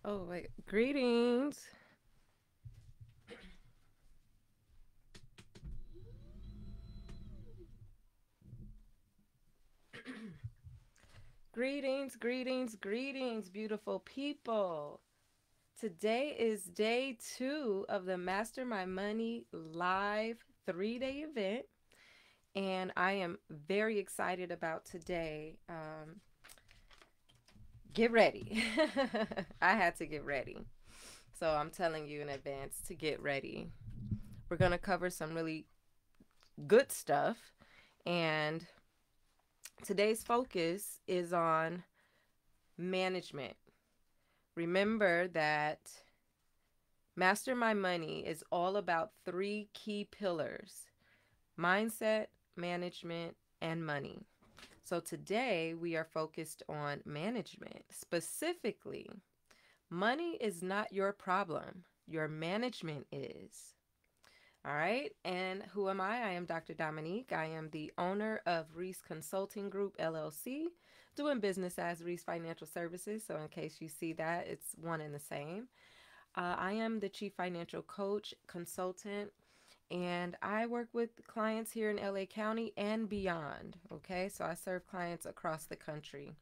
Oh, wait. Greetings. Greetings, greetings, greetings, beautiful people. Today is day 2 of the Master My Money live 3-day event, and I am very excited about today. Get ready. I had to get ready. So I'm telling you in advance to get ready. We're going to cover some really good stuff, and today's focus is on management. Remember that Master My Money is all about 3 key pillars: mindset, management, and money. So today we are focused on management. Specifically, money is not your problem, your management is. All right. And who am I? I am Dr. Dominique. I am the owner of Reese Consulting Group, LLC, doing business as Reese Financial Services. So, in case you see that, it's one and the same. I am the chief financial coach, consultant, and I work with clients here in LA County and beyond. Okay. So, I serve clients across the country.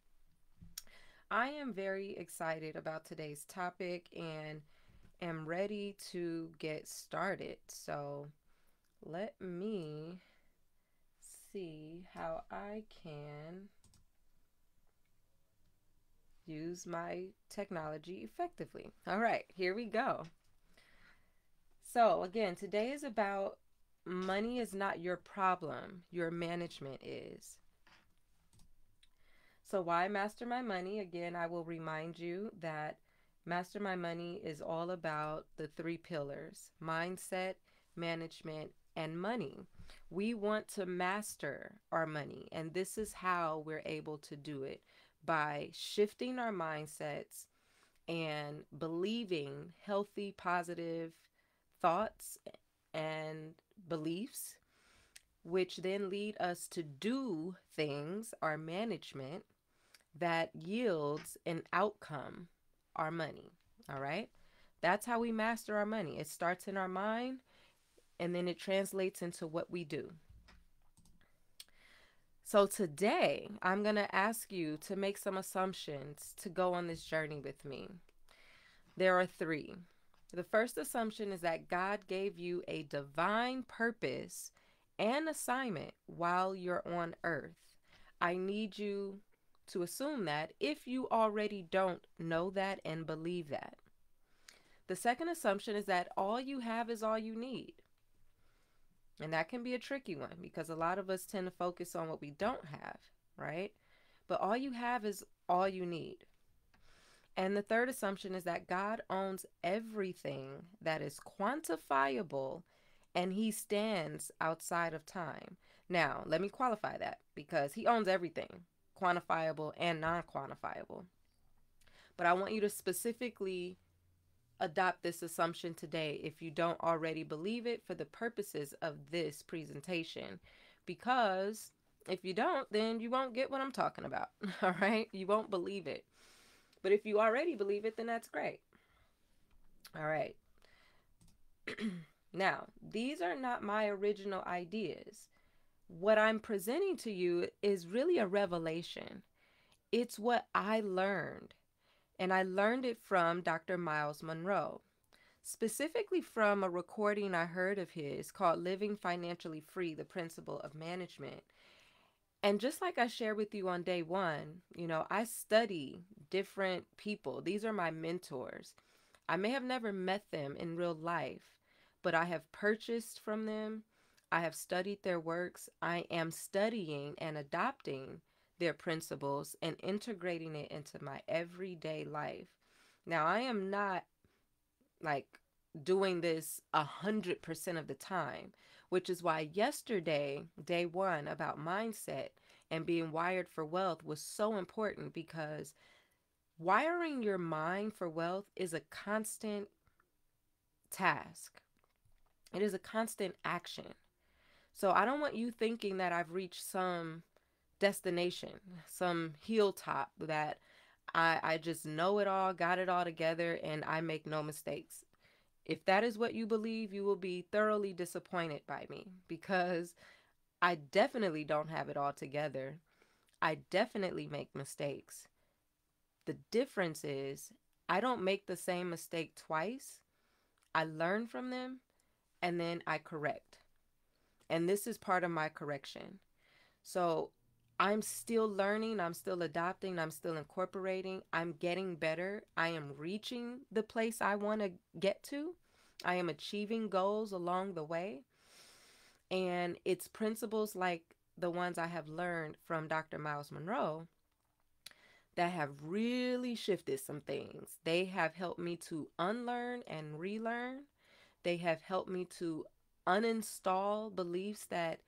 I am very excited about today's topic and am ready to get started. So, let me see how I can use my technology effectively. All right, here we go. So, again, today is about money is not your problem, your management is. So, why Master My Money? Again, I will remind you that Master My Money is all about the 3 pillars: mindset, management, and money. We want to master our money, and this is how we're able to do it by shifting our mindsets and believing healthy, positive thoughts and beliefs, which then lead us to do things, our management, that yields an outcome, our money. All right. That's how we master our money. It starts in our mind and then it translates into what we do. So today, I'm going to ask you to make some assumptions to go on this journey with me. There are 3. The first assumption is that God gave you a divine purpose and assignment while you're on earth. I need you to assume that if you already don't know that and believe that. The second assumption is that all you have is all you need. And that can be a tricky one because a lot of us tend to focus on what we don't have, right? But all you have is all you need. And the third assumption is that God owns everything that is quantifiable and he stands outside of time. Now, let me qualify that because he owns everything, quantifiable and non quantifiable. But I want you to specifically adopt this assumption today if you don't already believe it for the purposes of this presentation. Because if you don't, then you won't get what I'm talking about. All right? You won't believe it. But if you already believe it, then that's great. All right. Now, these are not my original ideas. What I'm presenting to you is really a revelation. It's what I learned, and I learned it from Dr. Miles Monroe, specifically from a recording I heard of his called Living Financially Free: The Principle of Management. And just like I shared with you on day 1, I study different people. These are my mentors. I may have never met them in real life, but I have purchased from them. I have studied their works. I am studying and adopting their principles and integrating it into my everyday life. Now, I am not like doing this 100% of the time, which is why yesterday, day 1, about mindset and being wired for wealth was so important, because wiring your mind for wealth is a constant task. It is a constant action. So I don't want you thinking that I've reached some destination, some hilltop that I just know it all, got it all together, and I make no mistakes. If that is what you believe, you will be thoroughly disappointed by me because I definitely don't have it all together. I definitely make mistakes. The difference is I don't make the same mistake twice. I learn from them and then I correct. And this is part of my correction. So I'm still learning, I'm still adopting, I'm still incorporating, I'm getting better. I am reaching the place I want to get to. I am achieving goals along the way. And it's principles like the ones I have learned from Dr. Miles Monroe that have really shifted some things. They have helped me to unlearn and relearn. They have helped me to uninstall beliefs that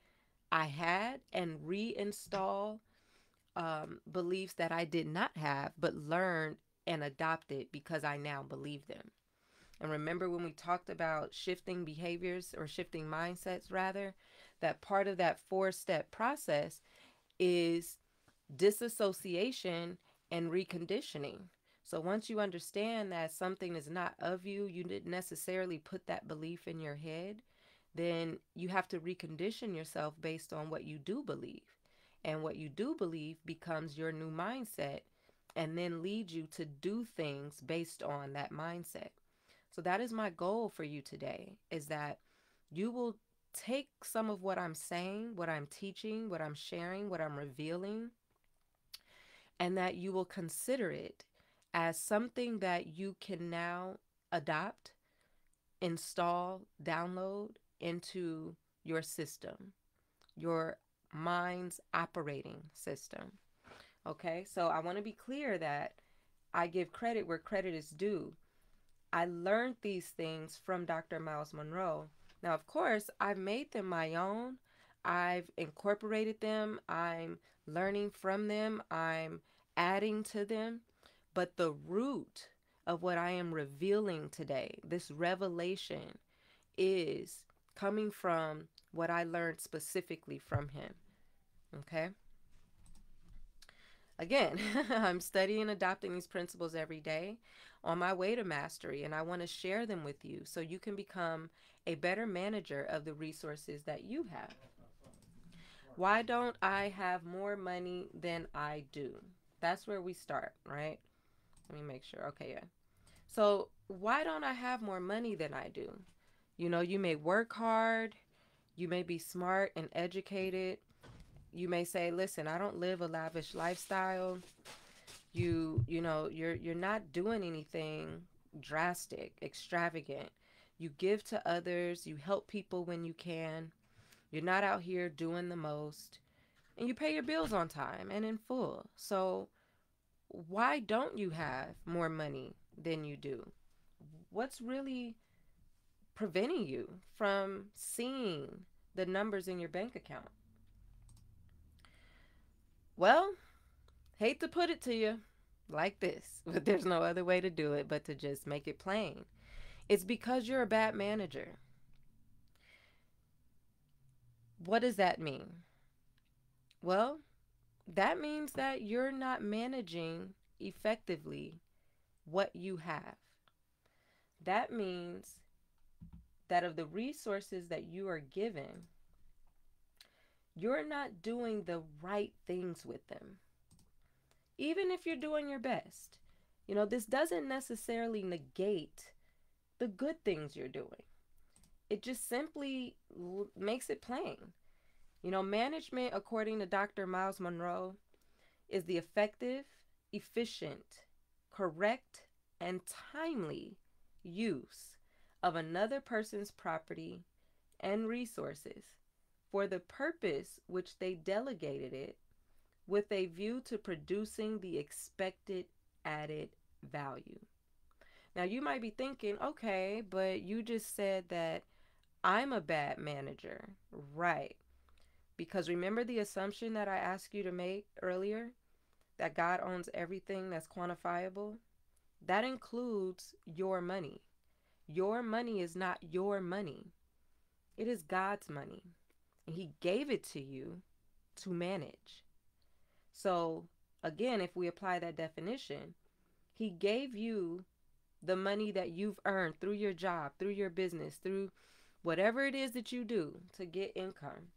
I had and reinstall beliefs that I did not have, but learned and adopted because I now believe them. And remember when we talked about shifting behaviors or shifting mindsets, rather, that part of that 4-step process is disassociation and reconditioning. So once you understand that something is not of you, you didn't necessarily put that belief in your head, then you have to recondition yourself based on what you do believe. And what you do believe becomes your new mindset and then leads you to do things based on that mindset. So that is my goal for you today, is that you will take some of what I'm saying, what I'm teaching, what I'm sharing, what I'm revealing, and that you will consider it as something that you can now adopt, install, download into your system, your mind's operating system. Okay, so I want to be clear that I give credit where credit is due. I learned these things from Dr. Miles Monroe. Now, of course, I've made them my own. I've incorporated them. I'm learning from them. I'm adding to them. But the root of what I am revealing today, this revelation, is coming from what I learned specifically from him. Okay? Again, I'm studying and adopting these principles every day on my way to mastery, and I want to share them with you so you can become a better manager of the resources that you have. Why don't I have more money than I do? That's where we start, right? Let me make sure. Okay, yeah. So, why don't I have more money than I do? You know, you may work hard, you may be smart and educated. You may say, "Listen, I don't live a lavish lifestyle." You're not doing anything drastic, extravagant. You give to others, you help people when you can. You're not out here doing the most, and you pay your bills on time and in full. So why don't you have more money than you do? What's really preventing you from seeing the numbers in your bank account? Well, hate to put it to you like this, but there's no other way to do it but to just make it plain. It's because you're a bad manager. What does that mean? Well, that means that you're not managing effectively what you have. That means that of the resources that you are given, you're not doing the right things with them, even if you're doing your best. You know, this doesn't necessarily negate the good things you're doing. It just simply makes it plain. You know, management, according to Dr. Miles Monroe, is the effective, efficient, correct, and timely use of another person's property and resources for the purpose which they delegated it, with a view to producing the expected added value. Now, you might be thinking, okay, but you just said that I'm a bad manager. Right. Because remember the assumption that I asked you to make earlier, that God owns everything that's quantifiable? That includes your money. Your money is not your money, it is God's money. And He gave it to you to manage. So again, if we apply that definition, he gave you the money that you've earned through your job, through your business, through whatever it is that you do to get income.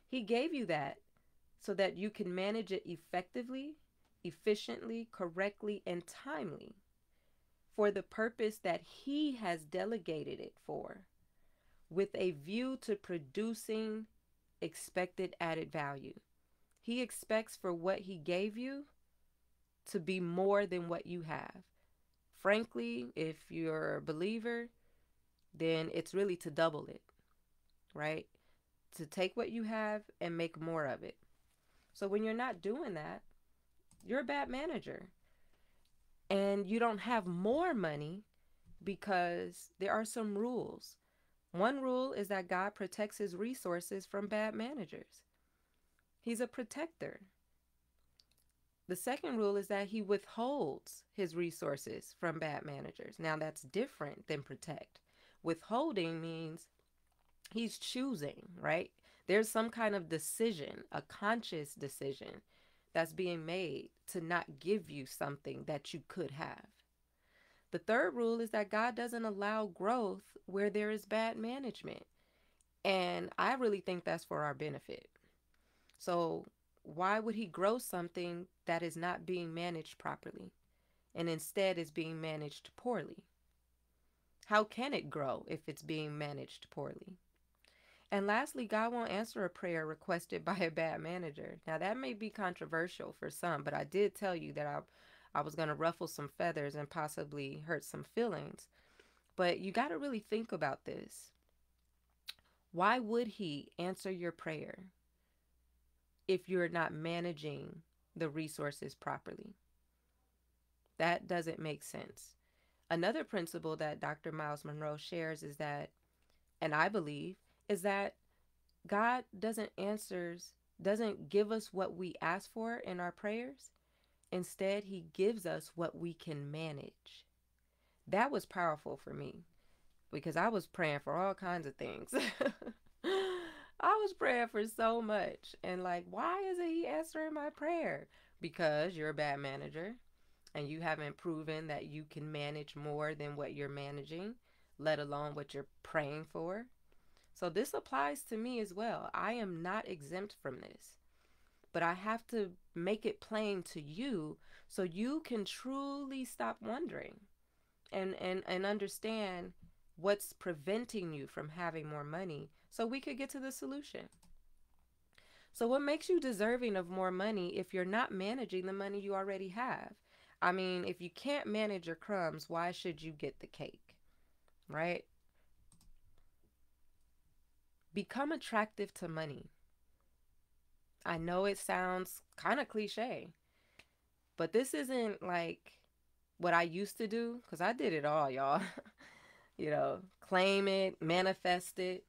He gave you that so that you can manage it effectively, efficiently, correctly, and timely for the purpose that he has delegated it for, with a view to producing expected added value. He expects for what he gave you to be more than what you have. Frankly, if you're a believer, then it's really to double it, right? To take what you have and make more of it. So when you're not doing that, you're a bad manager. And you don't have more money because there are some rules. One rule is that God protects his resources from bad managers. He's a protector. The second rule is that he withholds his resources from bad managers. Now, that's different than protect. Withholding means he's choosing, right? There's some kind of decision, a conscious decision that's being made to not give you something that you could have. The third rule is that God doesn't allow growth where there is bad management. And I really think that's for our benefit. So, why would he grow something that is not being managed properly and instead is being managed poorly? How can it grow if it's being managed poorly? And lastly, God won't answer a prayer requested by a bad manager. Now, that may be controversial for some, but I did tell you that I was going to ruffle some feathers and possibly hurt some feelings. But you got to really think about this. Why would he answer your prayer if you're not managing the resources properly? That doesn't make sense. Another principle that Dr. Miles Monroe shares is that, and I believe, is that God doesn't give us what we ask for in our prayers. Instead, he gives us what we can manage. That was powerful for me because I was praying for all kinds of things. I was praying for so much. And like, why isn't he answering my prayer? Because you're a bad manager and you haven't proven that you can manage more than what you're managing, let alone what you're praying for. So this applies to me as well. I am not exempt from this, but I have to make it plain to you so you can truly stop wondering and understand what's preventing you from having more money so we could get to the solution. So what makes you deserving of more money if you're not managing the money you already have? I mean, if you can't manage your crumbs, why should you get the cake, right? Become attractive to money. I know it sounds kind of cliche, but this isn't like what I used to do because I did it all, y'all. Claim it, manifest it.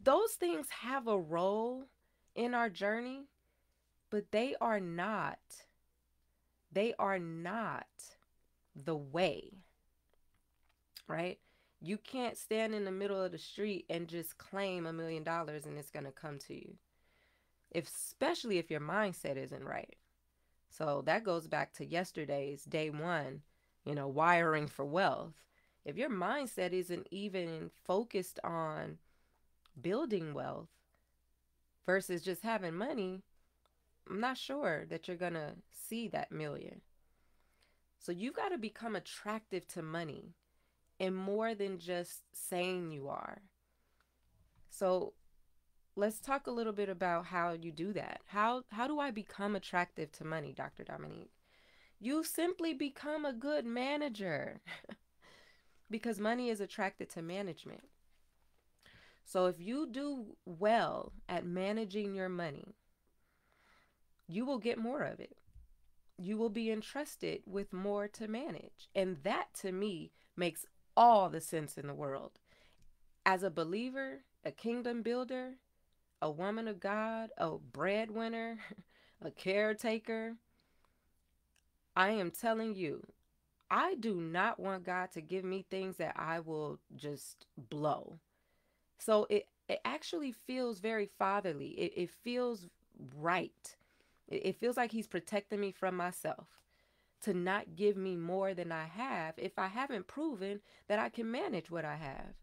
Those things have a role in our journey, but they are not the way, right? You can't stand in the middle of the street and just claim $1 million and it's going to come to you, especially if your mindset isn't right. So that goes back to yesterday's day one, wiring for wealth. If your mindset isn't even focused on building wealth versus just having money, I'm not sure that you're going to see that million. So you've got to become attractive to money and more than just saying you are. So let's talk a little bit about how you do that. How do I become attractive to money, Dr. Dominique? You simply become a good manager because money is attracted to management. So if you do well at managing your money, you will get more of it. You will be entrusted with more to manage. And that to me makes all the sense in the world. As a believer, a kingdom builder, a woman of God, a breadwinner, a caretaker, I am telling you, I do not want God to give me things that I will just blow. So it actually feels very fatherly. It feels right. It feels like he's protecting me from myself to not give me more than I have if I haven't proven that I can manage what I have.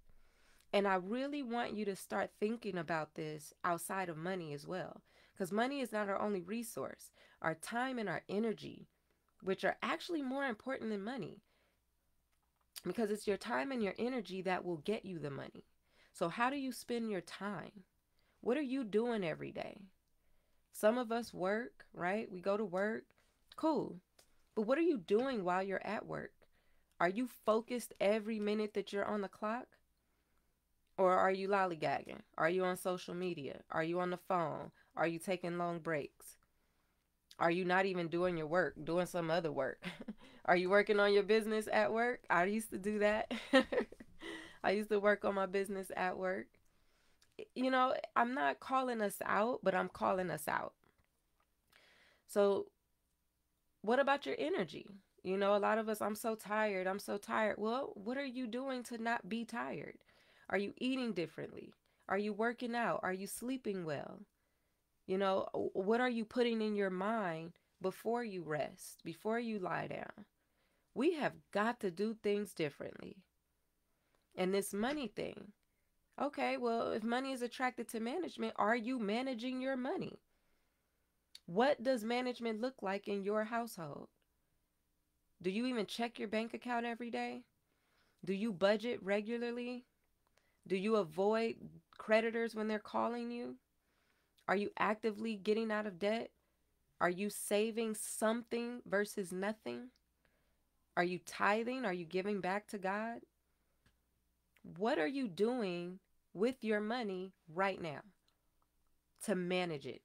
And I really want you to start thinking about this outside of money as well. Because money is not our only resource. Our time and our energy, which are actually more important than money, because it's your time and your energy that will get you the money. So, how do you spend your time? What are you doing every day? Some of us work, right? We go to work. Cool. But what are you doing while you're at work? Are you focused every minute that you're on the clock? Or are you lollygagging? Are you on social media? Are you on the phone? Are you taking long breaks? Are you not even doing your work, doing some other work? Are you working on your business at work? I used to do that. I used to work on my business at work. You know, I'm not calling us out, but I'm calling us out. So, what about your energy? You know, a lot of us, I'm so tired. I'm so tired. Well, what are you doing to not be tired? Are you eating differently? Are you working out? Are you sleeping well? You know, what are you putting in your mind before you rest, before you lie down? We have got to do things differently. And this money thing, okay, well, if money is attracted to management, are you managing your money? What does management look like in your household? Do you even check your bank account every day? Do you budget regularly? Do you avoid creditors when they're calling you? Are you actively getting out of debt? Are you saving something versus nothing? Are you tithing? Are you giving back to God? What are you doing with your money right now to manage it?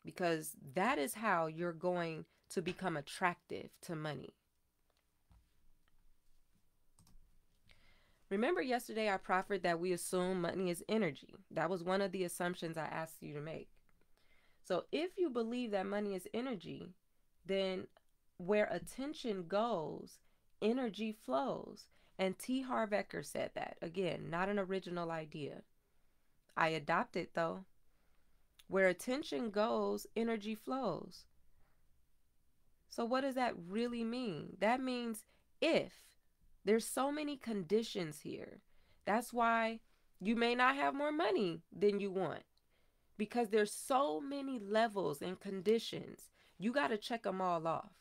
Because that is how you're going to become attractive to money. Remember yesterday I proffered that we assume money is energy. That was one of the assumptions I asked you to make. So if you believe that money is energy, then where attention goes, energy flows. And T. Harv Eker said that. Again, not an original idea. I adopt it though. Where attention goes, energy flows. So what does that really mean? That means if there's so many conditions here. That's why you may not have more money than you want, because there's so many levels and conditions. You got to check them all off.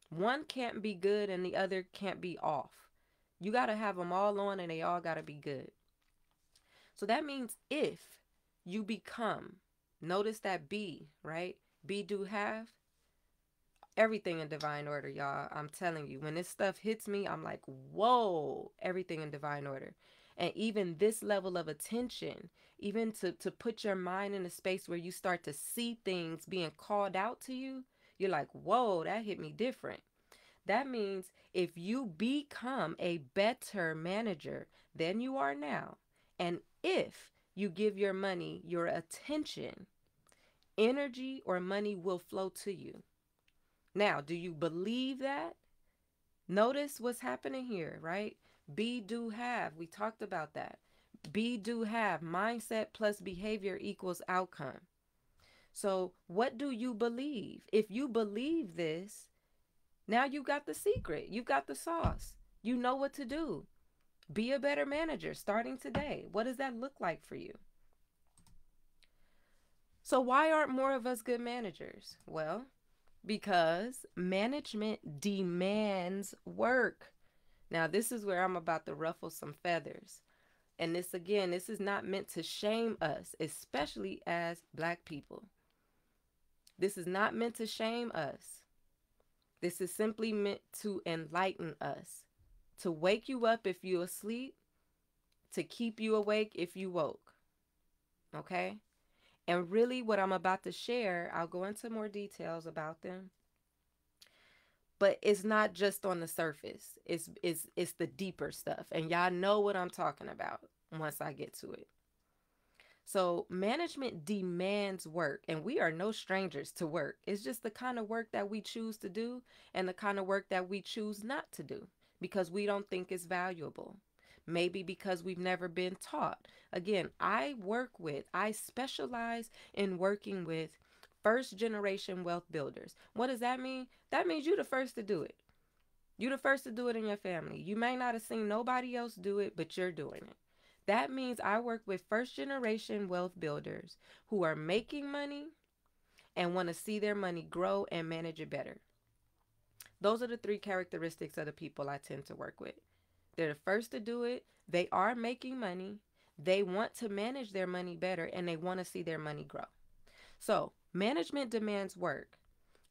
One can't be good and the other can't be off. You got to have them all on and they all got to be good. So that means if you become, notice that be, right? Be, do, have, everything in divine order, y'all. I'm telling you, when this stuff hits me, I'm like, whoa, everything in divine order. And even this level of attention, even to put your mind in a space where you start to see things being called out to you, you're like, whoa, that hit me different. That means if you become a better manager than you are now, and if you give your money your attention, energy or money will flow to you. Now, do you believe that? Notice what's happening here, right? Be, do, have. We talked about that. Be, do, have. Mindset plus behavior equals outcome. So, what do you believe? If you believe this, now you got the secret. You got the sauce. You know what to do. Be a better manager starting today. What does that look like for you? So, why aren't more of us good managers? Well, because management demands work. Now, this is where I'm about to ruffle some feathers. And this, again, this is not meant to shame us, especially as Black people. This is not meant to shame us. This is simply meant to enlighten us, to wake you up if you're asleep, to keep you awake if you woke. Okay? And really, what I'm about to share, I'll go into more details about them. But it's not just on the surface. It's the deeper stuff. And y'all know what I'm talking about once I get to it. So management demands work, and we are no strangers to work. It's just the kind of work that we choose to do and the kind of work that we choose not to do because we don't think it's valuable. Maybe because we've never been taught. Again, I specialize in working with first generation wealth builders. What does that mean? That means you're the first to do it. You're the first to do it in your family. You may not have seen nobody else do it, but you're doing it. That means I work with first generation wealth builders who are making money and want to see their money grow and manage it better. Those are the three characteristics of the people I tend to work with. They're the first to do it, they are making money, they want to manage their money better, and they want to see their money grow. So, management demands work,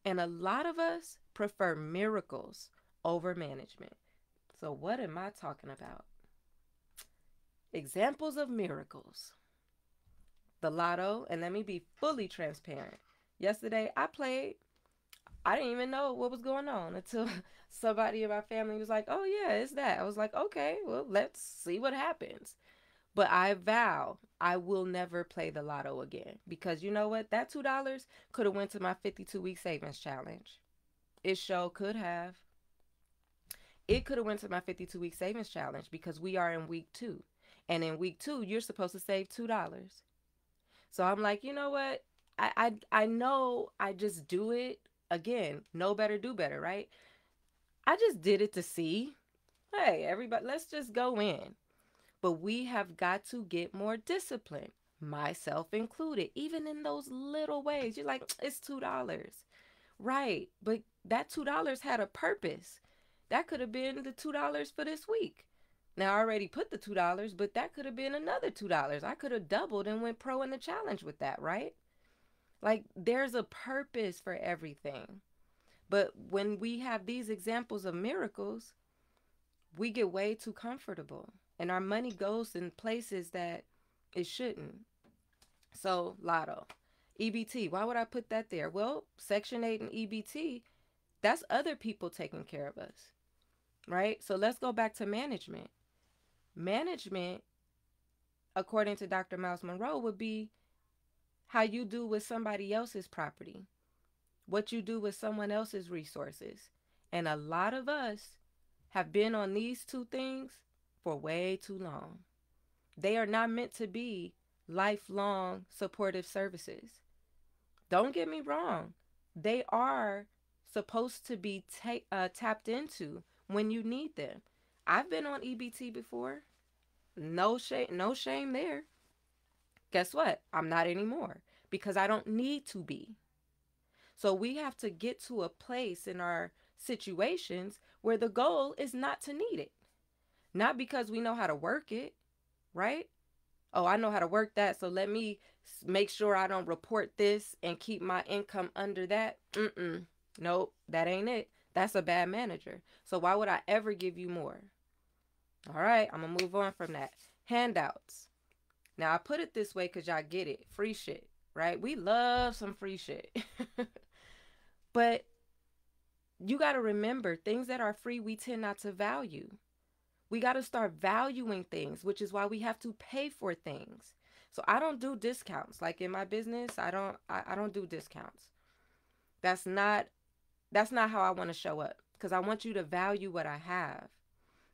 and a lot of us prefer miracles over management. So, what am I talking about? Examples of miracles. The lotto, and let me be fully transparent. Yesterday, I played. I didn't even know what was going on until somebody in my family was like, oh, yeah, it's that. I was like, okay, well, let's see what happens. But I vow I will never play the lotto again because you know what? That $2 could have went to my 52-week savings challenge. It sure could have. It could have went to my 52-week savings challenge because we are in week 2. And in week 2, you're supposed to save $2. So I'm like, you know what? I know I just do it. Again, know better, do better, right? I just did it to see. Hey, everybody, let's just go in. But we have got to get more discipline, myself included, even in those little ways. You're like, it's $2. Right. But that $2 had a purpose. That could have been the $2 for this week. Now, I already put the $2, but that could have been another $2. I could have doubled and went pro in the challenge with that, right? Like, there's a purpose for everything. But when we have these examples of miracles, we get way too comfortable and our money goes in places that it shouldn't. So, lotto, EBT, why would I put that there? Well, Section 8 and EBT, that's other people taking care of us, right? So let's go back to management. Management, according to Dr. Miles Monroe, would be how you do with somebody else's property, what you do with someone else's resources. And a lot of us have been on these two things for way too long. They are not meant to be lifelong supportive services. Don't get me wrong. They are supposed to be tapped into when you need them. I've been on EBT before. No shame there. Guess what? I'm not anymore because I don't need to be. So we have to get to a place in our situations where the goal is not to need it. Not because we know how to work it, right? Oh, I know how to work that, so let me make sure I don't report this and keep my income under that. Nope, that ain't it. That's a bad manager. So why would I ever give you more? All right, I'm going to move on from that. Handouts. Now, I put it this way because y'all get it. Free shit, right? We love some free shit. But you got to remember, things that are free, we tend not to value. We got to start valuing things, which is why we have to pay for things. So I don't do discounts. Like in my business, I don't do discounts. That's not how I want to show up because I want you to value what I have.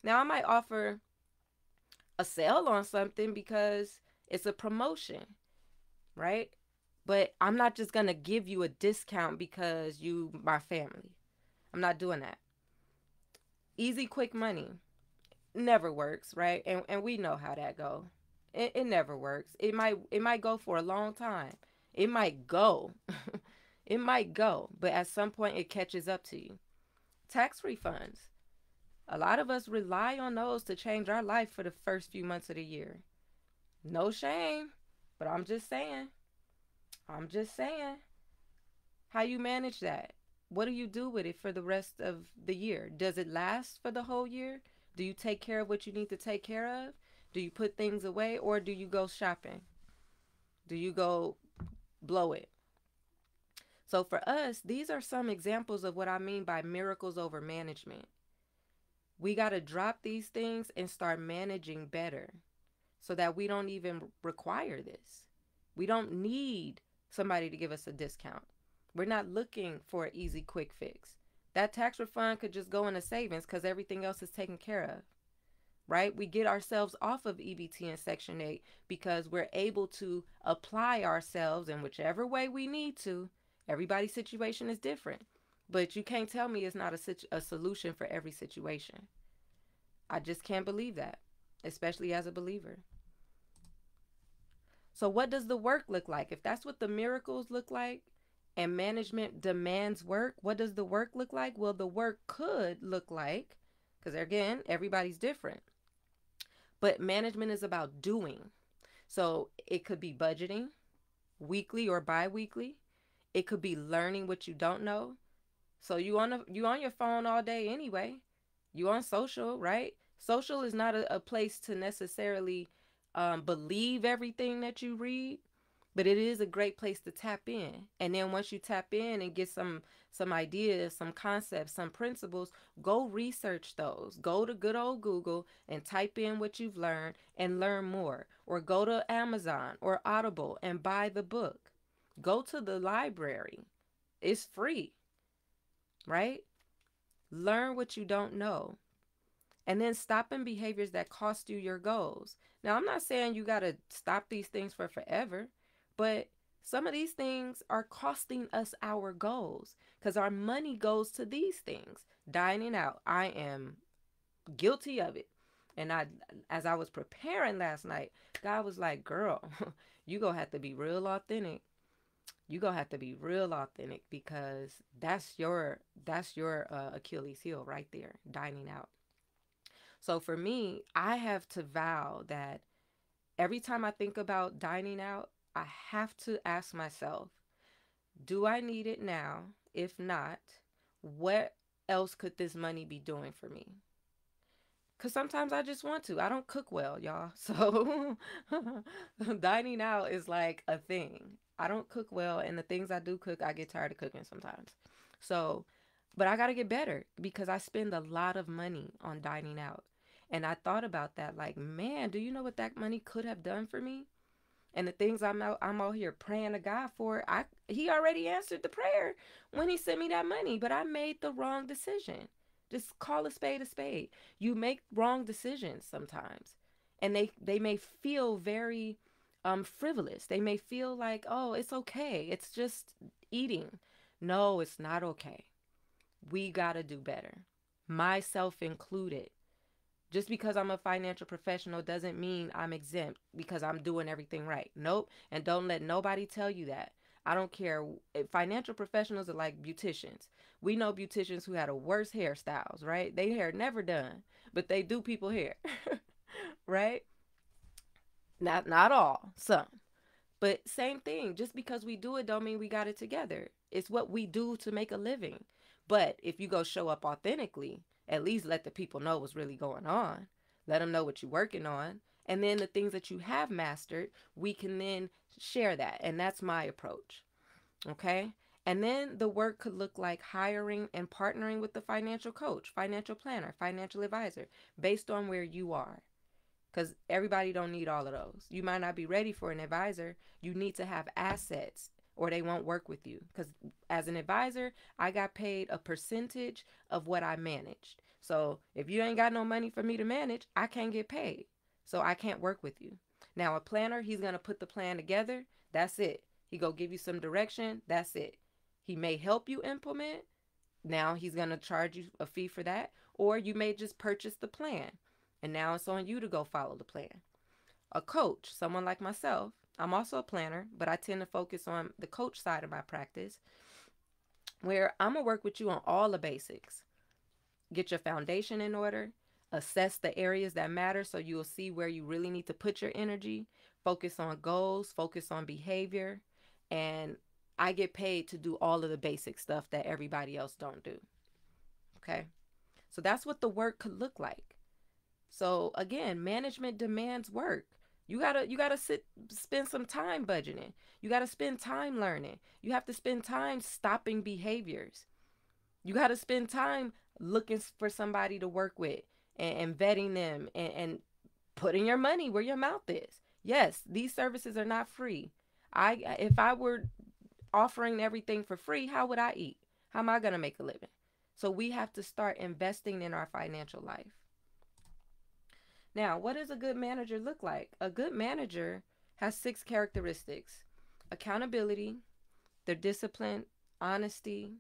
Now, I might offer a sale on something because it's a promotion, right? But I'm not just going to give you a discount because you my family. I'm not doing that. Easy, quick money never works, right? And we know how that go. It never works. It might go for a long time. It might go. It might go, but at some point it catches up to you. Tax refunds. A lot of us rely on those to change our life for the first few months of the year. No shame, but I'm just saying. How you manage that? What do you do with it for the rest of the year? Does it last for the whole year? Do you take care of what you need to take care of? Do you put things away or do you go shopping? Do you go blow it? So for us, these are some examples of what I mean by miracles over management. We got to drop these things and start managing better so that we don't even require this. We don't need somebody to give us a discount. We're not looking for an easy, quick fix. That tax refund could just go into savings because everything else is taken care of, right? We get ourselves off of EBT and Section 8 because we're able to apply ourselves in whichever way we need to Everybody's situation is different. But you can't tell me it's not a solution for every situation. I just can't believe that, especially as a believer. So, what does the work look like? If that's what the miracles look like and management demands work, what does the work look like? Well, the work could look like, because again, everybody's different, but management is about doing. So, it could be budgeting, weekly or bi-weekly. It could be learning what you don't know. So you on your phone all day anyway. You on social, right? Social is not a place to necessarily believe everything that you read, but it is a great place to tap in. And then once you tap in and get some ideas, some concepts, some principles, go research those. Go to good old Google and type in what you've learned and learn more. Or go to Amazon or Audible and buy the book. Go to the library. It's free, right? Learn what you don't know. And then stopping behaviors that cost you your goals. Now, I'm not saying you got to stop these things for forever, but some of these things are costing us our goals because our money goes to these things. Dining out, I am guilty of it. And as I was preparing last night, God was like, girl, you gonna have to be real authentic. You gonna have to be real authentic because that's your Achilles heel right there, dining out. So for me, I have to vow that every time I think about dining out, I have to ask myself, do I need it now? If not, what else could this money be doing for me? Because sometimes I just want to. I don't cook well, y'all. So dining out is like a thing. I don't cook well, and the things I do cook, I get tired of cooking sometimes. So, but I got to get better because I spend a lot of money on dining out. And I thought about that like, man, do you know what that money could have done for me? And the things I'm out here praying to God for, he already answered the prayer when he sent me that money, but I made the wrong decision. Just call a spade a spade. You make wrong decisions sometimes. And they may feel very frivolous. They may feel like, "Oh, it's okay. It's just eating." No, it's not okay. We got to do better. Myself included. Just because I'm a financial professional doesn't mean I'm exempt because I'm doing everything right. Nope. And don't let nobody tell you that. I don't care. Financial professionals are like beauticians. We know beauticians who had a worse hairstyles, right? They hair never done, but they do people hair, right? Not all, some. But same thing, just because we do it don't mean we got it together. It's what we do to make a living. But if you go show up authentically, at least let the people know what's really going on. Let them know what you're working on. And then the things that you have mastered, we can then share that. And that's my approach. Okay? And then the work could look like hiring and partnering with the financial coach, financial planner, financial advisor, based on where you are, because everybody don't need all of those. You might not be ready for an advisor. You need to have assets or they won't work with you, because as an advisor, I got paid a percentage of what I managed. So if you ain't got no money for me to manage, I can't get paid, so I can't work with you. Now a planner, he's going to put the plan together. That's it. He go give you some direction. That's it. He may help you implement. Now he's going to charge you a fee for that, or you may just purchase the plan and now it's on you to go follow the plan. A coach, someone like myself, I'm also a planner, but I tend to focus on the coach side of my practice, where I'm going to work with you on all the basics. Get your foundation in order, assess the areas that matter so you'll see where you really need to put your energy, focus on goals, focus on behavior, and I get paid to do all of the basic stuff that everybody else don't do. Okay? So that's what the work could look like. So again, management demands work. You gotta spend some time budgeting. You gotta spend time learning. You have to spend time stopping behaviors. You gotta spend time looking for somebody to work with and vetting them and putting your money where your mouth is. Yes, these services are not free. If I were offering everything for free, how would I eat? How am I gonna make a living? So we have to start investing in our financial life. Now, what does a good manager look like? A good manager has 6 characteristics: accountability, they're disciplined, honesty,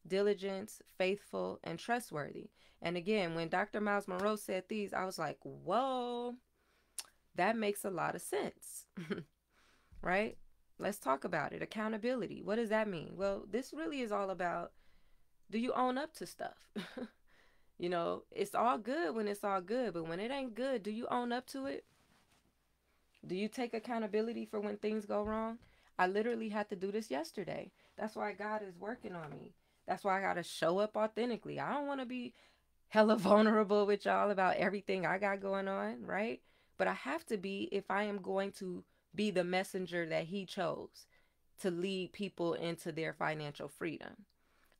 diligence, faithful, and trustworthy. And again, when Dr. Miles Monroe said these, I was like, whoa, that makes a lot of sense, right? Let's talk about it. Accountability. What does that mean? Well, this really is all about, do you own up to stuff? It's all good when it's all good, but when it ain't good, do you own up to it? Do you take accountability for when things go wrong? I literally had to do this yesterday. That's why God is working on me. That's why I got to show up authentically. I don't want to be hella vulnerable with y'all about everything I got going on, right? But I have to be if I am going to be the messenger that He chose to lead people into their financial freedom.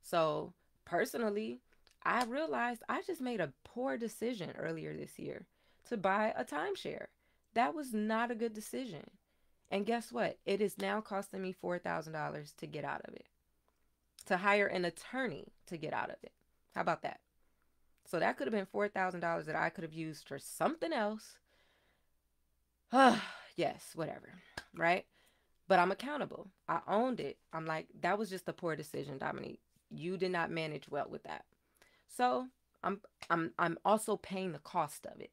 So, personally, I realized I just made a poor decision earlier this year to buy a timeshare. That was not a good decision. And guess what? It is now costing me $4,000 to get out of it, to hire an attorney to get out of it. How about that? So that could have been $4,000 that I could have used for something else. Yes, whatever, right? But I'm accountable. I owned it. I'm like, that was just a poor decision, Dominique. You did not manage well with that. So I'm also paying the cost of it.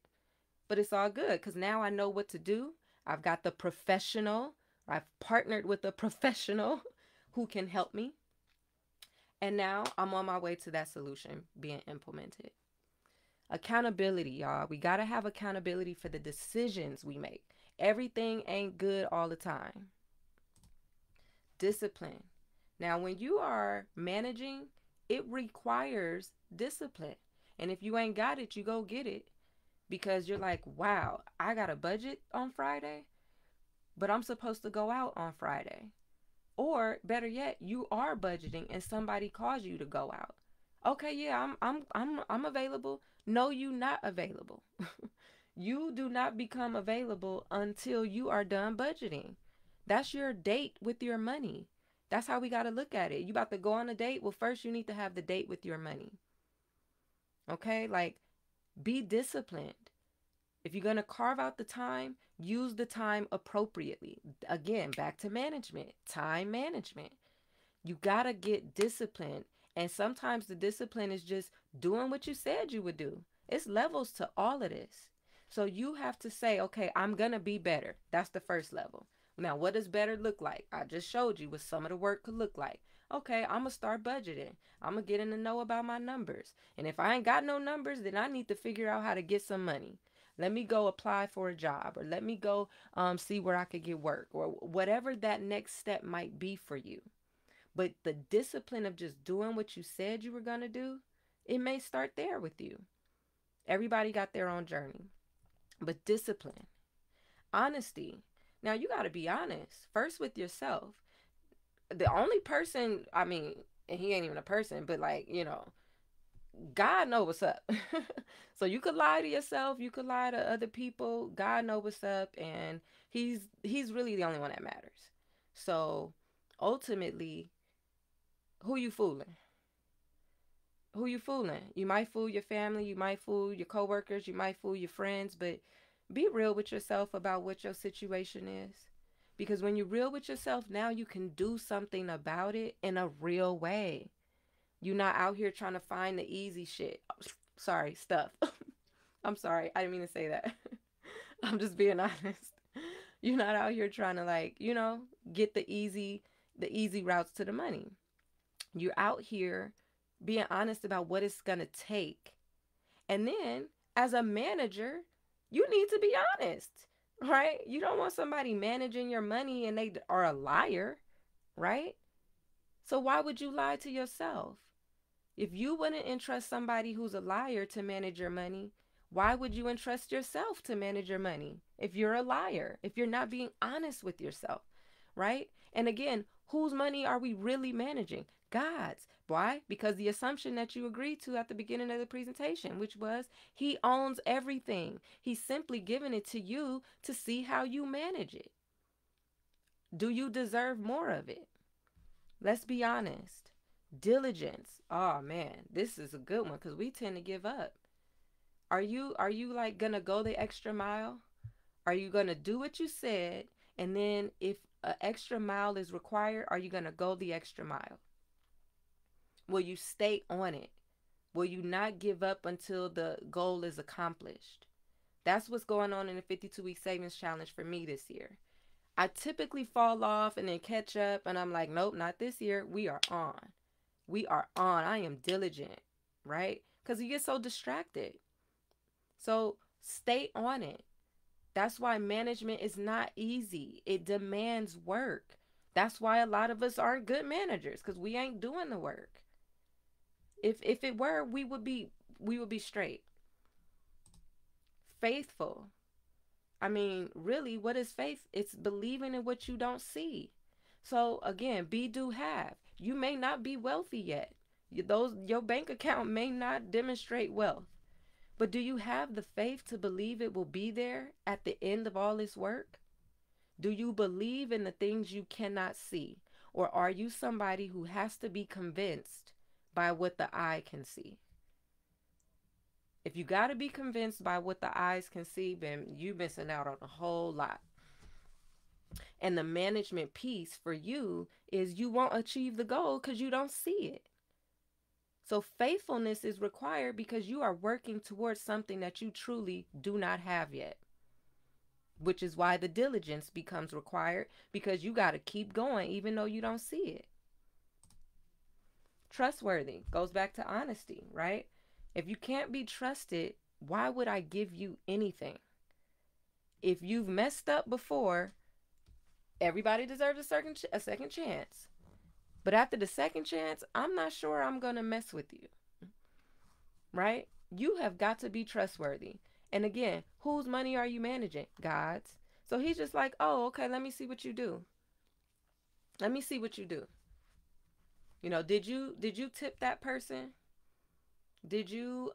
But it's all good because now I know what to do. I've got the professional. I've partnered with a professional who can help me. And now I'm on my way to that solution being implemented. Accountability, y'all. We got to have accountability for the decisions we make. Everything ain't good all the time. Discipline. Now, when you are managing, it requires discipline. And if you ain't got it, you go get it because you're like, wow, I got a budget on Friday, but I'm supposed to go out on Friday. Or better yet, you are budgeting and somebody calls you to go out. Okay, yeah, I'm available. No, you not available. You do not become available until you are done budgeting. That's your date with your money. That's how we got to look at it. You about to go on a date? Well, first you need to have the date with your money. Okay? Like, be disciplined. If you're going to carve out the time, use the time appropriately. Again, back to management, time management. You got to get disciplined. And sometimes the discipline is just doing what you said you would do. It's levels to all of this. So you have to say, okay, I'm going to be better. That's the first level. Now, what does better look like? I just showed you what some of the work could look like. Okay, I'm going to start budgeting. I'm going to get in the know about my numbers. And if I ain't got no numbers, then I need to figure out how to get some money. Let me go apply for a job, or let me go see where I could get work, or whatever that next step might be for you. But the discipline of just doing what you said you were going to do, it may start there with you. Everybody got their own journey. But discipline, honesty. Now you got to be honest first with yourself. The only person, I mean, and he ain't even a person, but like, God know what's up. So you could lie to yourself, you could lie to other people. God know what's up, and he's really the only one that matters. So ultimately, who you fooling? Who you fooling? You might fool your family, you might fool your coworkers, you might fool your friends, but be real with yourself about what your situation is. Because when you're real with yourself, now you can do something about it in a real way. You're not out here trying to find the easy shit. Sorry, stuff. I'm sorry. I didn't mean to say that. I'm just being honest. You're not out here trying to get the easy routes to the money. You're out here being honest about what it's going to take. And then as a manager, you need to be honest, right? You don't want somebody managing your money and they are a liar, right? So why would you lie to yourself? If you wouldn't entrust somebody who's a liar to manage your money, why would you entrust yourself to manage your money if you're a liar, if you're not being honest with yourself, right? And again, whose money are we really managing? God's. Why? Because the assumption that you agreed to at the beginning of the presentation, which was He owns everything. He's simply giving it to you to see how you manage it. Do you deserve more of it? Let's be honest. Diligence. Oh man, this is a good one because we tend to give up. Are you like gonna go the extra mile? Are you gonna do what you said, and then if an extra mile is required, are you gonna go the extra mile? Will you stay on it? Will you not give up until the goal is accomplished? That's what's going on in the 52-week savings challenge for me this year. I typically fall off and then catch up, and I'm like, nope, not this year. We are on. We are on. I am diligent, right? Because you get so distracted. So stay on it. That's why management is not easy. It demands work. That's why a lot of us aren't good managers because we ain't doing the work. If it were, we would be straight. Faithful. I mean, really, what is faith? It's believing in what you don't see. So again, be, do, have. You may not be wealthy yet. Your bank account may not demonstrate wealth. But do you have the faith to believe it will be there at the end of all this work? Do you believe in the things you cannot see? Or are you somebody who has to be convinced by what the eye can see? If you got to be convinced by what the eyes can see, then you're missing out on a whole lot. And the management piece for you is you won't achieve the goal because you don't see it. So faithfulness is required because you are working towards something that you truly do not have yet, which is why the diligence becomes required because you got to keep going even though you don't see it. Trustworthy goes back to honesty, right? If you can't be trusted, why would I give you anything? If you've messed up before, everybody deserves a second chance. But after the second chance, I'm not sure I'm going to mess with you, right? You have got to be trustworthy. And again, whose money are you managing? God's. So he's just like, oh, okay, let me see what you do. Let me see what you do. Did you tip that person? Did you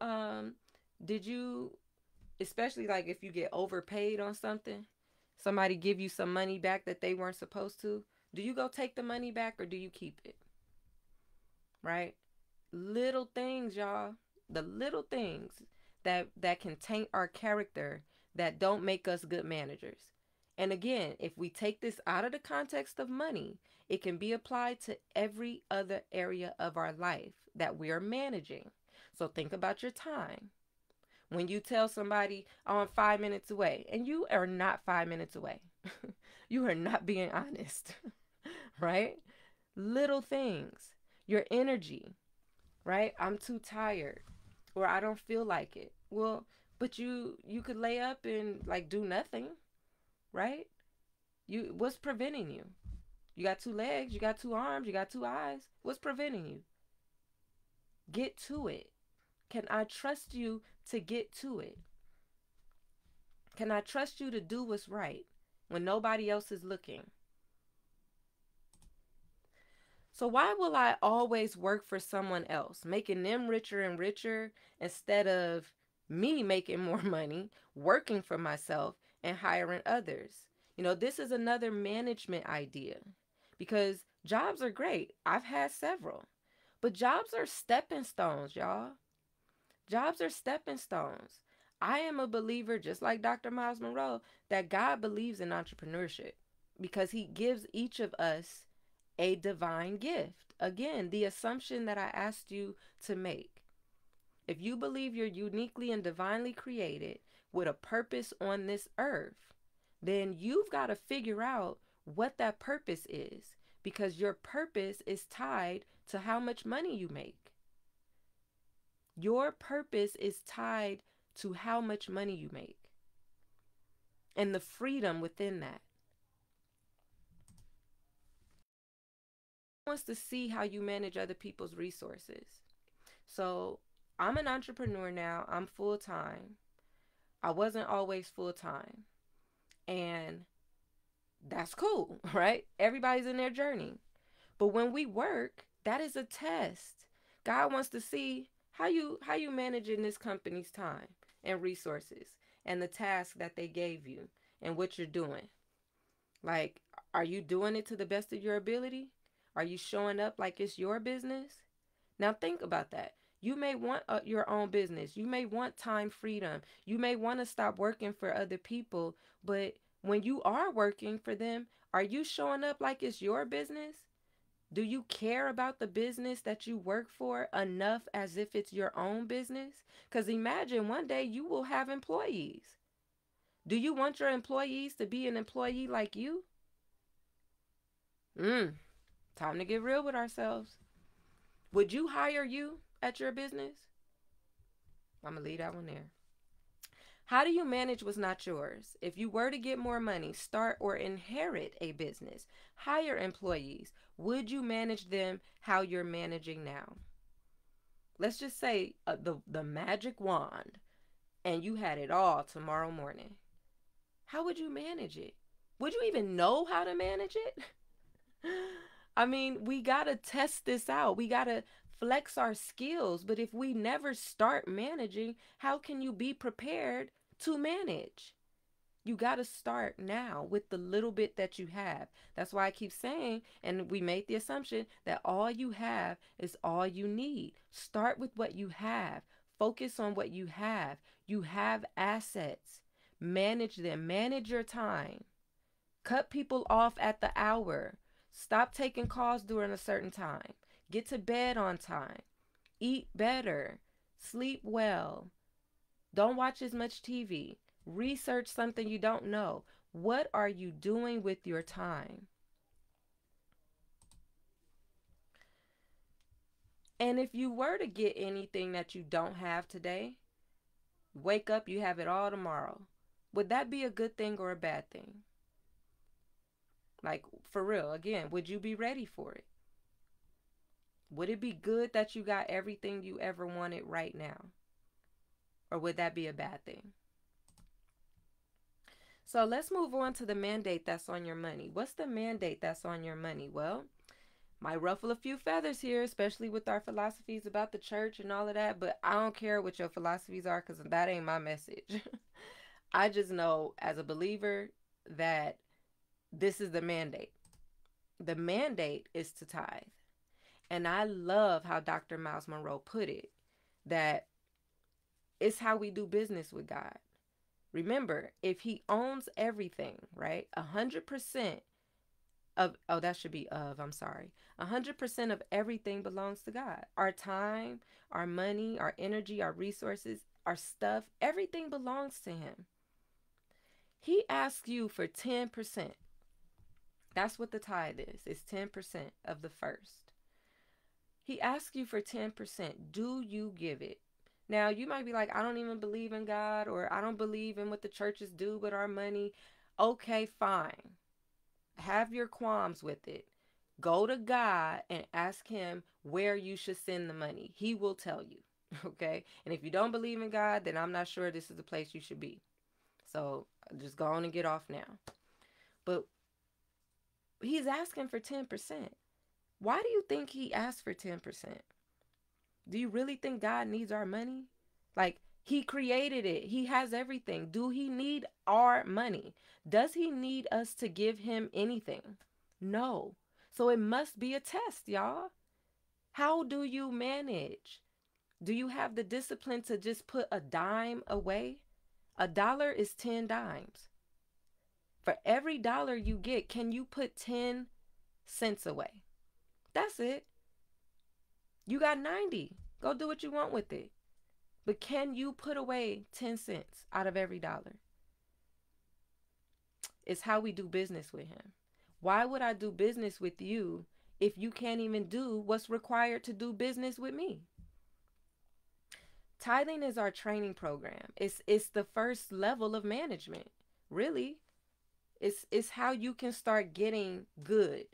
especially like if you get overpaid on something, somebody give you some money back that they weren't supposed to, do you go take the money back or do you keep it? Right? Little things, y'all. The little things that can taint our character, that don't make us good managers. And again, if we take this out of the context of money, it can be applied to every other area of our life that we are managing. So think about your time. When you tell somebody, oh, I'm 5 minutes away, and you are not 5 minutes away, you are not being honest, right? Little things, your energy, right? I'm too tired, or I don't feel like it. Well, but you could lay up and like do nothing, right? What's preventing you? You got two legs, you got two arms, you got two eyes. What's preventing you? Get to it. Can I trust you to get to it? Can I trust you to do what's right when nobody else is looking? So why will I always work for someone else, making them richer and richer instead of me making more money, working for myself and hiring others? This is another management idea because jobs are great. I've had several, but jobs are stepping stones, y'all. Jobs are stepping stones. I am a believer, just like Dr. Miles Monroe, that God believes in entrepreneurship because he gives each of us a divine gift. Again, the assumption that I asked you to make. If you believe you're uniquely and divinely created with a purpose on this earth, then you've got to figure out what that purpose is because your purpose is tied to how much money you make. Your purpose is tied to how much money you make and the freedom within that. Wants to see how you manage other people's resources. So I'm an entrepreneur now. I'm full time. I wasn't always full time. And that's cool, right? Everybody's in their journey. But when we work, that is a test. God wants to see how you managing this company's time and resources and the task that they gave you and what you're doing. Like, are you doing it to the best of your ability? Are you showing up like it's your business? Now think about that. You may want your own business. You may want time freedom. You may want to stop working for other people. But when you are working for them, are you showing up like it's your business? Do you care about the business that you work for enough as if it's your own business? Because imagine one day you will have employees. Do you want your employees to be an employee like you? Mm, time to get real with ourselves. Would you hire you at your business? I'm going to leave that one there. How do you manage what's not yours? If you were to get more money, start or inherit a business, hire employees, would you manage them how you're managing now? Let's just say the magic wand and you had it all tomorrow morning. How would you manage it? Would you even know how to manage it? I mean, we got to test this out. We got to flex our skills. But if we never start managing, how can you be prepared to manage? You got to start now with the little bit that you have. That's why I keep saying, and we made the assumption that all you have is all you need. Start with what you have. Focus on what you have. You have assets. Manage them. Manage your time. Cut people off at the hour. Stop taking calls during a certain time. Get to bed on time. Eat better. Sleep well. Don't watch as much TV. Research something you don't know. What are you doing with your time? And if you were to get anything that you don't have today, wake up, you have it all tomorrow. Would that be a good thing or a bad thing? Like, for real, again, would you be ready for it? Would it be good that you got everything you ever wanted right now? Or would that be a bad thing? So let's move on to the mandate that's on your money. What's the mandate that's on your money? Well, might ruffle a few feathers here, especially with our philosophies about the church and all of that, but I don't care what your philosophies are because that ain't my message. I just know as a believer that this is the mandate. The mandate is to tithe. And I love how Dr. Miles Monroe put it, that it's how we do business with God. Remember, if he owns everything, right? 100% of, oh, that should be of, I'm sorry. 100% of everything belongs to God. Our time, our money, our energy, our resources, our stuff, everything belongs to him. He asks you for 10%. That's what the tithe is. It's 10% of the first. He asks you for 10%. Do you give it? Now, you might be like, I don't even believe in God, or I don't believe in what the churches do with our money. Okay, fine. Have your qualms with it. Go to God and ask him where you should send the money. He will tell you. Okay? And if you don't believe in God, then I'm not sure this is the place you should be. So just go on and get off now. But he's asking for 10%. Why do you think he asked for 10%? Do you really think God needs our money? Like, he created it. He has everything. Do he need our money? Does he need us to give him anything? No. So it must be a test, y'all. How do you manage? Do you have the discipline to just put a dime away? A dollar is 10 dimes. For every dollar you get, can you put 10 cents away? That's it. You got 90. Go do what you want with it. But can you put away 10 cents out of every dollar? It's how we do business with him. Why would I do business with you if you can't even do what's required to do business with me? Tithing is our training program. It's the first level of management. Really. It's how you can start getting good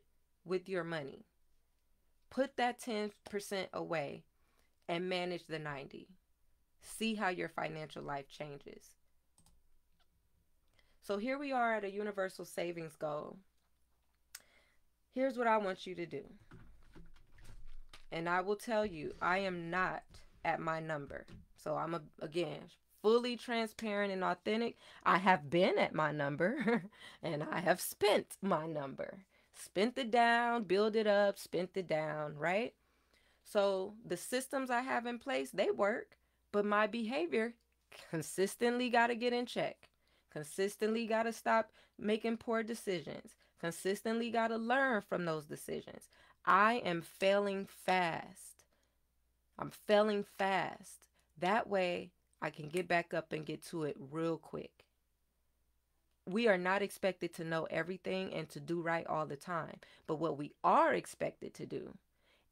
with your money. Put that 10% away and manage the 90. See how your financial life changes. So here we are at a universal savings goal. Here's what I want you to do. And I will tell you, I am not at my number. So I'm, again, fully transparent and authentic. I have been at my number and I have spent my number. Spent it down, build it up, spent it down, right? So the systems I have in place, they work, but my behavior consistently got to get in check. Consistently got to stop making poor decisions. Consistently got to learn from those decisions. I am failing fast. I'm failing fast. That way I can get back up and get to it real quick. We are not expected to know everything and to do right all the time. But what we are expected to do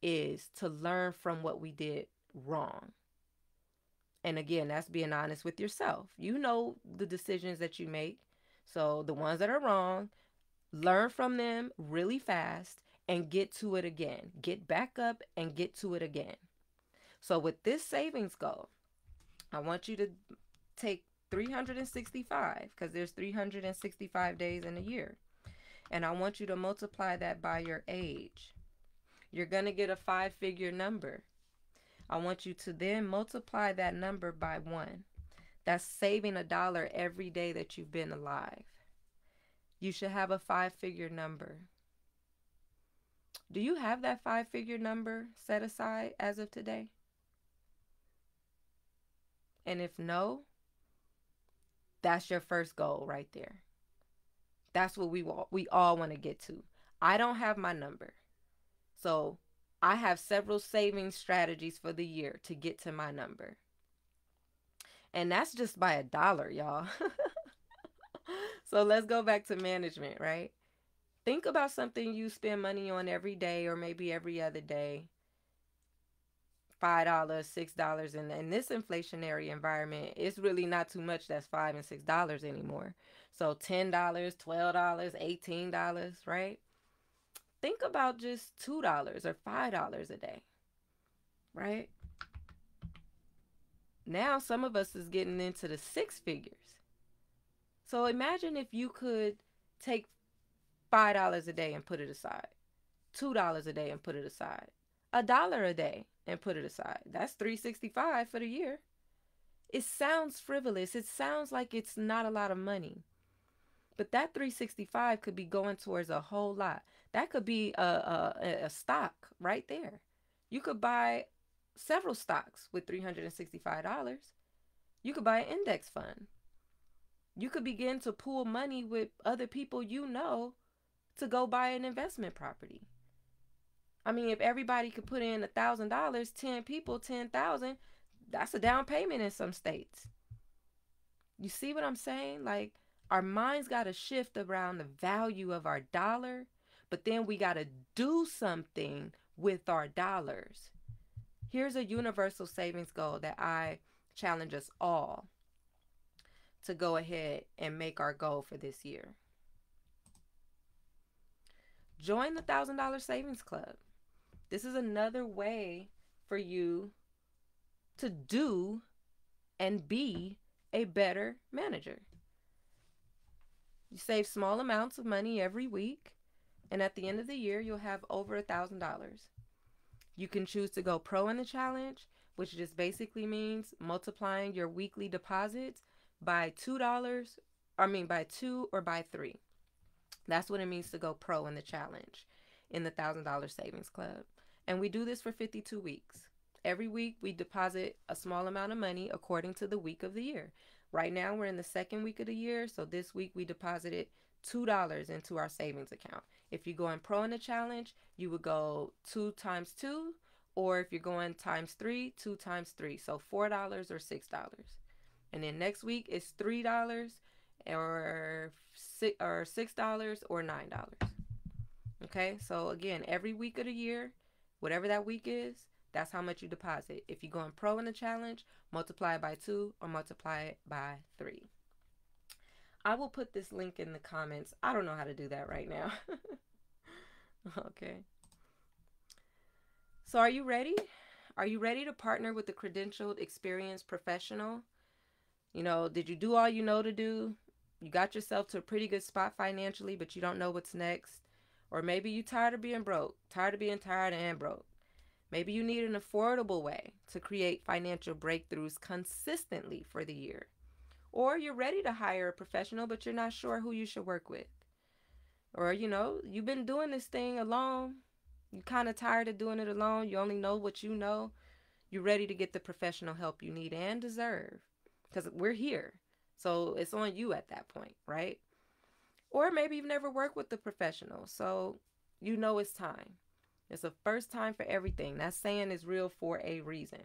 is to learn from what we did wrong. And again, that's being honest with yourself. You know the decisions that you make. So the ones that are wrong, learn from them really fast and get to it again. Get back up and get to it again. So with this savings goal, I want you to take 365 because there's 365 days in a year. And I want you to multiply that by your age. You're going to get a 5-figure number. I want you to then multiply that number by 1. That's saving $1 every day that you've been alive. You should have a 5-figure number. Do you have that 5-figure number set aside as of today? And if no, that's your first goal right there. That's what we all want to get to. I don't have my number. So I have several saving strategies for the year to get to my number. And that's just by $1, y'all. So let's go back to management, right? Think about something you spend money on every day or maybe every other day. $5, $6, and in this inflationary environment, it's really not too much that's $5 and $6 anymore. So $10, $12, $18, right? Think about just $2 or $5 a day, right? Now some of us is getting into the 6 figures. So imagine if you could take $5 a day and put it aside, $2 a day and put it aside, $1 a day and put it aside. That's $365 for the year. It sounds frivolous. It sounds like it's not a lot of money. But that $365 could be going towards a whole lot. That could be a stock right there. You could buy several stocks with $365. You could buy an index fund. You could begin to pool money with other people you know to go buy an investment property. I mean, if everybody could put in $1,000, 10 people, 10,000, that's a down payment in some states. You see what I'm saying? Like, our minds got to shift around the value of our dollar, but then we got to do something with our dollars. Here's a universal savings goal that I challenge us all to go ahead and make our goal for this year. Join the $1,000 Savings Club. This is another way for you to do and be a better manager. You save small amounts of money every week, and at the end of the year, you'll have over $1,000. You can choose to go pro in the challenge, which just basically means multiplying your weekly deposits by $2, by 2 or by 3. That's what it means to go pro in the challenge in the $1,000 Savings Club. And we do this for 52 weeks. Every week we deposit a small amount of money according to the week of the year. Right now we're in the second week of the year, so this week we deposited $2 into our savings account. If you're going pro in the challenge, you would go 2 times 2, or if you're going times 3, 2 times 3, so $4 or $6. And then next week it's $3 or $6 or $9. Okay, so again, every week of the year, whatever that week is, that's how much you deposit. If you're going pro in the challenge, multiply it by 2 or multiply it by 3. I will put this link in the comments. I don't know how to do that right now. Okay. So are you ready? Are you ready to partner with a credentialed, experienced professional? You know, did you do all you know to do? You got yourself to a pretty good spot financially, but you don't know what's next. Or maybe you're tired of being broke, tired of being tired and broke. Maybe you need an affordable way to create financial breakthroughs consistently for the year. Or you're ready to hire a professional, but you're not sure who you should work with. Or, you've been doing this thing alone. You're kind of tired of doing it alone. You only know what you know. You're ready to get the professional help you need and deserve. Because we're here. So it's on you at that point, right? Or maybe you've never worked with the professional, so you know it's time. It's a first time for everything. That saying is real for a reason.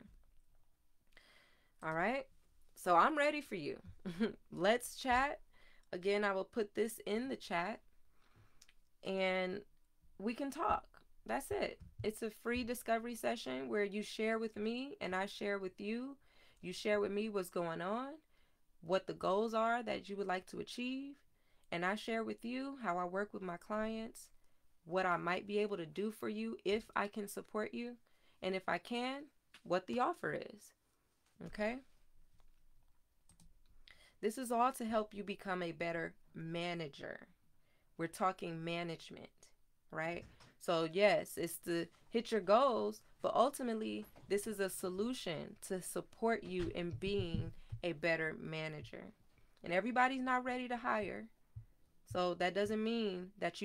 All right. So I'm ready for you. Let's chat. Again, I will put this in the chat and we can talk. That's it. It's a free discovery session where you share with me and I share with you. You share with me what's going on, what the goals are that you would like to achieve, and I share with you how I work with my clients, what I might be able to do for you if I can support you, and if I can, what the offer is. Okay? This is all to help you become a better manager. We're talking management, right? So, yes, it's to hit your goals, but ultimately, this is a solution to support you in being a better manager. And everybody's not ready to hire. So that doesn't mean that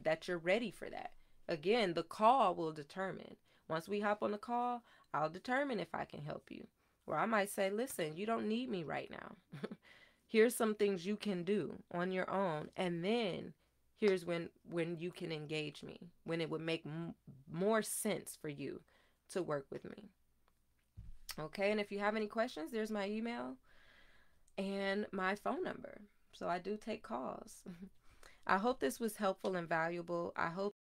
that you're ready for that. Again, the call will determine. Once we hop on the call, I'll determine if I can help you. Or I might say, listen, you don't need me right now. Here's some things you can do on your own, and then here's when you can engage me, when it would make more sense for you to work with me. Okay, and if you have any questions, there's my email and my phone number. So I do take calls. I hope this was helpful and valuable. I hope